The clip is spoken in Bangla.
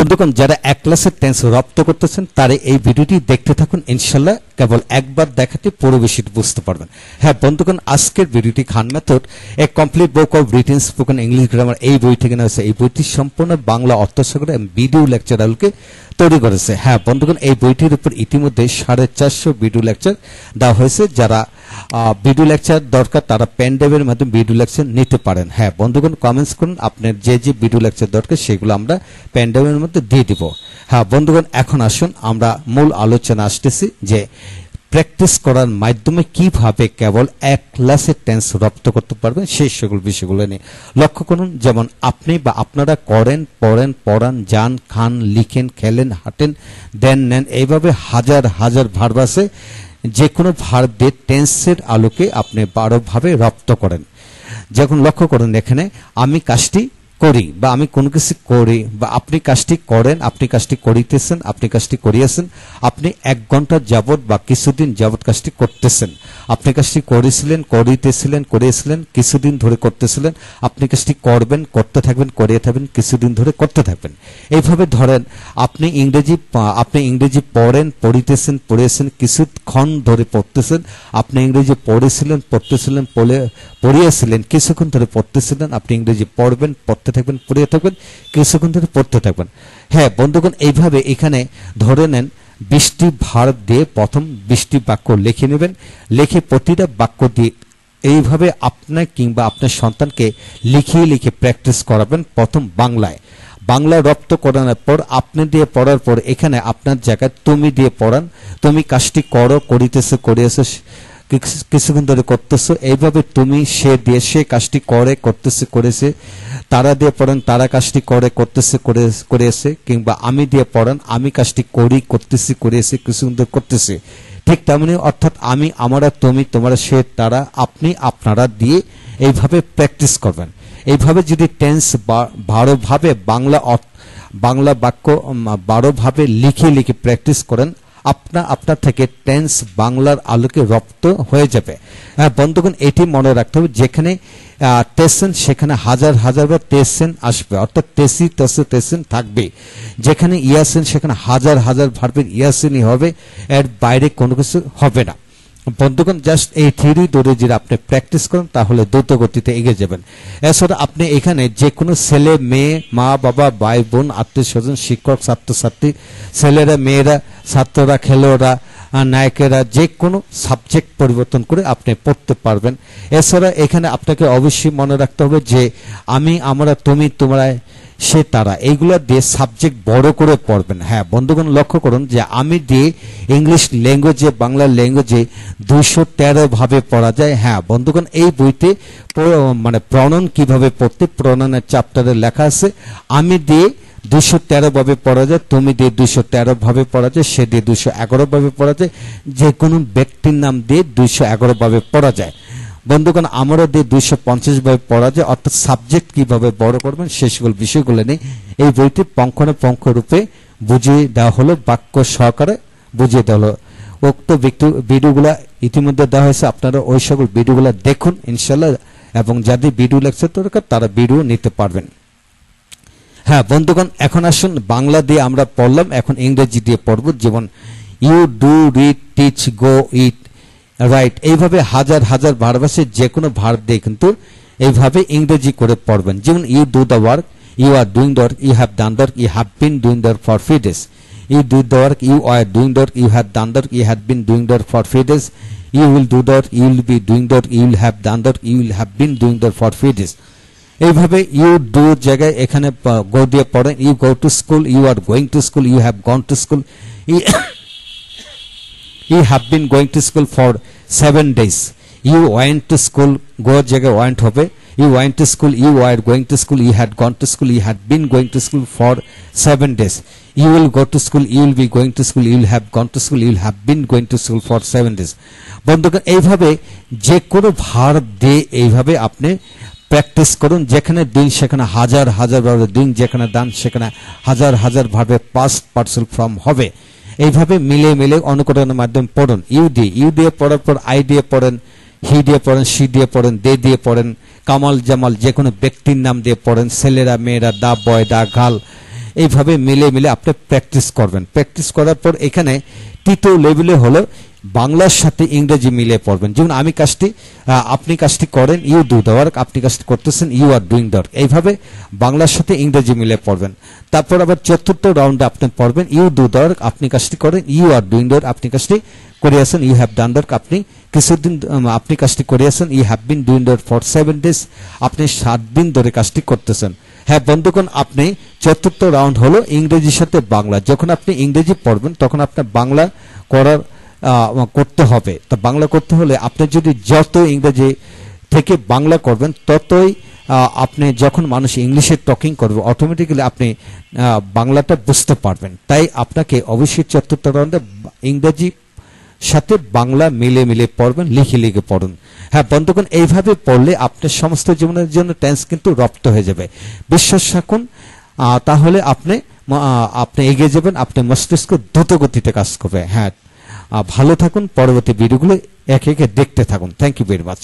বন্ধুগণ যারা এক ক্লাসের টেন্স রপ্ত করতেছেন তারা এই ভিডিওটি দেখতে থাকুন, ইনশাল্লাহ কেবল একবার দেখাতে পুরো বিষয়টি বুঝতে পারবেন। হ্যাঁ বন্ধুগণ, আজকের ভিডিওটি Khan method a complete book of written spoken English grammar এই বই থেকে নেওয়া হয়েছে। এই বইটি সম্পূর্ণ বাংলা অর্থসহ ভিডিও লেকচার আলোকে তৈরি করেছে। হ্যাঁ বন্ধুগণ, এই বইটির উপর ইতিমধ্যে 450 ভিডিও লেকচার দেওয়া হয়েছে। যারা ভিডিও লেকচার দরকার তারা পেন ড্রাইভের মাধ্যমে ভিডিও লেকচার নিতে পারেন। হ্যাঁ বন্ধুগণ, কমেন্টস করুন আপনার যে যে ভিডিও লেকচার দরকার সেগুলো আমরা পেন ড্রাইভের মধ্যে দিয়ে দিব। হ্যাঁ বন্ধুগণ, এখন আসুন আমরা মূল আলোচনা আসতেছি যে প্র্যাকটিস করার মাধ্যমে কিভাবে কেবল এক ক্লাসে টেন্স রপ্ত করতে পারবেন সেই সকল বিষয়গুলো নিয়ে লক্ষ্য করুন। যেমন আপনি বা আপনারা করেন, পড়েন, পড়ান, যান, খান, লিখেন, খেলেন, হাঁটেন, দেন, নেন, এইভাবে হাজার হাজার ভার্ব আছে। যে কোনো ভার্ব দিয়ে টেন্সের আলোকে আপনি 12 ভাবে রপ্ত করেন। যখন লক্ষ্য করেন এখানে আমি কাজটি করি বা আমি কোনো কিছু করি বা আপনি কাজটি করেন, আপনি কাজটি করিতেছেন, আপনি কাজটি করিয়েছেন, আপনি 1 ঘন্টা যাবত বা কিছুদিন যাবত কাজটি করতেছেন, আপনি কাজটি করেছিলেন, করিতেছিলেন, করিয়েছিলেন, কিছুদিন ধরে করতেছিলেন, আপনি কাজটি করবেন, করতে থাকবেন, করিয়ে থাকবেন, কিছুদিন ধরে করতে থাকবেন। এইভাবে ধরেন আপনি ইংরেজি পড়েন, পড়িতেছেন, পড়িয়েছেন, কিছুক্ষণ ধরে পড়তেছেন, আপনি ইংরেজি পড়েছিলেন, পড়তেছিলেন, পড়িয়েছিলেন, কিছুক্ষণ ধরে পড়তেছিলেন, আপনি ইংরেজি পড়বেন, পড়তে থাকবেন, পড়িয়ে থাকবেন, কিছুক্ষণ ধরে পড়তে থাকবেন। হ্যাঁ বন্ধুগণ, এইভাবে এখানে ধরে নেন 20টি ভার্ব দিয়ে প্রথম 20টি বাক্য লিখে নেবেন। লিখে প্রতিটা বাক্য দিয়ে এইভাবে আপনার কিংবা আপনার সন্তানকে লিখিয়ে লিখে প্র্যাকটিস করাবেন। প্রথম বাংলা রপ্ত করানোর পর আপনি দিয়ে পড়ার পর এখানে আপনার জায়গায় তুমি দিয়ে পড়ান। তুমি কাজটি করো, করিতেছে, করিয়েছে, কিছুক্ষণ ধরে করতেছো, এইভাবে তুমি সে দিয়ে সে কাজটি করে, করতেছে, করেছে, তারা দিয়ে পড়ান, তারা কাজটি করে, করতেছে, করেছে, কিংবা আমি দিয়ে পড়ান, আমি কাজটি করি, করতেছি, করেছে, কিছুক্ষণ ধরে করতেছে। ঠিক তেমনি অর্থাৎ আমি, আমরা, তুমি, তোমরা, সে, তারা, আপনি, আপনারা দিয়ে এইভাবে প্র্যাকটিস করবেন। এইভাবে যদি টেন্স 12 ভাবে বাংলা বাক্য 12 ভাবে লিখে লিখে প্র্যাকটিস করেন, আপনার থেকে টেন্স বাংলার আলোকে রপ্ত হয়ে যাবে। বন্ধুগণ, এটি মনে রাখতে হবে যেখানে টেসেন সেখানে হাজার হাজার বার টেসেন আসবে, অর্থাৎ তেসি তসে টেসেন থাকবে। যেখানে ইয়াসেন সেখানে হাজার হাজার ভার্বের ইয়াসেনই হবে, এর বাইরে কোনো কিছু হবে না। বন্ধুগণ, জাস্ট এই থিওরি ধরে যদি আপনি প্র্যাকটিস করেন তাহলে দ্রুত গতিতে এগিয়ে যাবেন। এছাড়া আপনি এখানে যে কোনো ছেলে, মেয়ে, মা, বাবা, ভাই, বোন, আত্মীয় স্বজন, শিক্ষক, ছাত্রছাত্রী, ছেলেরা, মেয়েরা, ছাত্ররা, খেলোয়াড়রা, নায়কেরা, যে কোনো সাবজেক্ট পরিবর্তন করে আপনি পড়তে পারবেন। এছাড়া এখানে আপনাকে অবশ্যই মনে রাখতে হবে যে আমি, আমরা, তুমি, তোমরা, সে, তারা, এইগুলো দিয়ে সাবজেক্ট বড় করে পড়বেন। হ্যাঁ বন্ধুগণ, লক্ষ্য করুন যে আমি দিয়ে ইংলিশ ল্যাঙ্গুয়েজে, বাংলা ল্যাঙ্গুয়েজে 213 ভাবে পড়া যায়। হ্যাঁ বন্ধুগণ, এই বইতে প্রণয়ন কিভাবে পড়তে প্রণয়নের চ্যাপ্টারে লেখা আছে। আমি দিয়ে 213 ভাবে পড়া যায়, তুমি দিয়ে 213 ভাবে পড়া যায়, সে দিয়ে 211 ভাবে পড়া যায়, যে কোনো ব্যক্তির নাম দিয়ে 211 ভাবে পড়া যায়। বন্ধুগণ, আমরা দিয়ে 250 ভাবে পড়া যায়। অর্থাৎ সাবজেক্ট কিভাবে বড় করবেন সেই সকল বিষয়গুলো নিয়ে এই বইটি পঙ্খানুপুঙ্খ রূপে বুঝিয়ে দেওয়া হলো, বাক্য সহকারে বুঝিয়ে দেওয়া হলো। উক্ত ভিডিওগুলো ইতিমধ্যে দেওয়া হয়েছে, আপনারা ওই সকল ভিডিওগুলো দেখুন ইনশাল্লাহ, এবং যাদের ভিডিও লেকচার দরকার তারা ভিডিও নিতে পারবেন। হ্যাঁ বন্ধুগণ, এখন আসুন বাংলা দিয়ে আমরা পড়লাম, এখন ইংরেজি দিয়ে পড়ব। যেমন you, do, read, teach, go, eat, write, এইভাবে হাজার হাজার ভার্ব আছে। যে কোনো ভার্ব দিয়ে কিন্তু এইভাবে ইংরেজি করে পড়বেন। যেমন you do the work, you are doing the work, you have done the work, you have been doing the work for few days. You do the work, you are doing the work, you have done the work, you have been doing the work for few days. You will do the work, you will be doing the work, you will have done the work, you will have been doing the work for few days. এইভাবে ইউ ডু জায়গায় এখানে গো দিয়ে পড়েন। You go to school, you are going to school, you have gone to school, you have been going to school for 7 days. You went to school, go জায়গায় went হবে। You went to school, you were going to school, you had gone to school, you had been going to school for 7 days. You will go to school, you will be going to school, you will have gone to school, you will have been going to school for 7 days. বন্ধুগণ, এইভাবে যে কোনো ভার্ব দিয়ে এইভাবে আপনি প্র্যাকটিস করুন। যেখানে দিন সেখানে হাজার হাজার ভার্বে দিন, যেখানে দান সেখানে হাজার হাজার ভার্বে পাস্ট পার্সেল ফর্ম হবে। এইভাবে মিলে মিলে অনুকরণের মাধ্যমে পড়ুন। ইউ দিয়ে পড়ার পর আই দিয়ে পড়েন, হি দিয়ে পড়েন, সি দিয়ে পড়েন, দে দিয়ে পড়েন, কামাল জামাল যে কোনো ব্যক্তির নাম দিয়ে পড়েন, ছেলেরা, মেয়েরা, দা বয়, দা গার্ল, এইভাবে মিলে মিলে আপনি প্র্যাকটিস করবেন। প্র্যাকটিস করার পর এখানে তৃতীয় লেভেলে হলো বাংলার সাথে ইংরেজি মিলে পড়বেন। যেমন আমি কাজটি আপনি কাজটি করেন, ইউ ডু দ্য ওয়ার্ক, আপনি কাজটি করতেছেন, you are doing the work. এইভাবে বাংলার সাথে ইংরেজি মিলে পড়বেন। তারপর আবার চতুর্থ রাউন্ডে আপনি পড়বেন ইউ ডু দ্য ওয়ার্ক, আপনি কাজটি করেন, you are doing the work, আপনি কাজটি করে আছেন, you have done the work, আপনি কিছুদিন আপনি কাজটি করে আছেন, you have been doing the work for 7 days, আপনি 7 দিন ধরে কাজটি করতেছেন। হ্যাঁ বন্ধুগণ, আপনি চতুর্থ রাউন্ড হলো ইংরেজির সাথে বাংলা। যখন আপনি ইংরেজি পড়বেন তখন আপনার বাংলা করতে হবে। তো বাংলা করতে হলে আপনি যদি যত ইংরেজি থেকে বাংলা করবেন ততই আপনি যখন মানুষ ইংলিশে টকিং করবে অটোমেটিক্যালি আপনি বাংলাটা বুঝতে পারবেন। তাই আপনাকে অবশ্যই চতুর্থ রাউন্ডে ইংরেজি সাথে বাংলা মিলে মিলে পড়বেন, লিখে লিখে পড়ুন। হ্যাঁ বন্ধুগণ, এইভাবে পড়লে আপনার সমস্ত জীবনের জন্য টেন্স কিন্তু রপ্ত হয়ে যাবে। বিশ্বাস রাখুন, তাহলে আপনি এগিয়ে যাবেন, আপনার মস্তিষ্ক দ্রুত গতিতে কাজ করবে। হ্যাঁ, ভালো থাকুন, পরবর্তী ভিডিওগুলো একে একে দেখতে থাকুন। Thank you very much.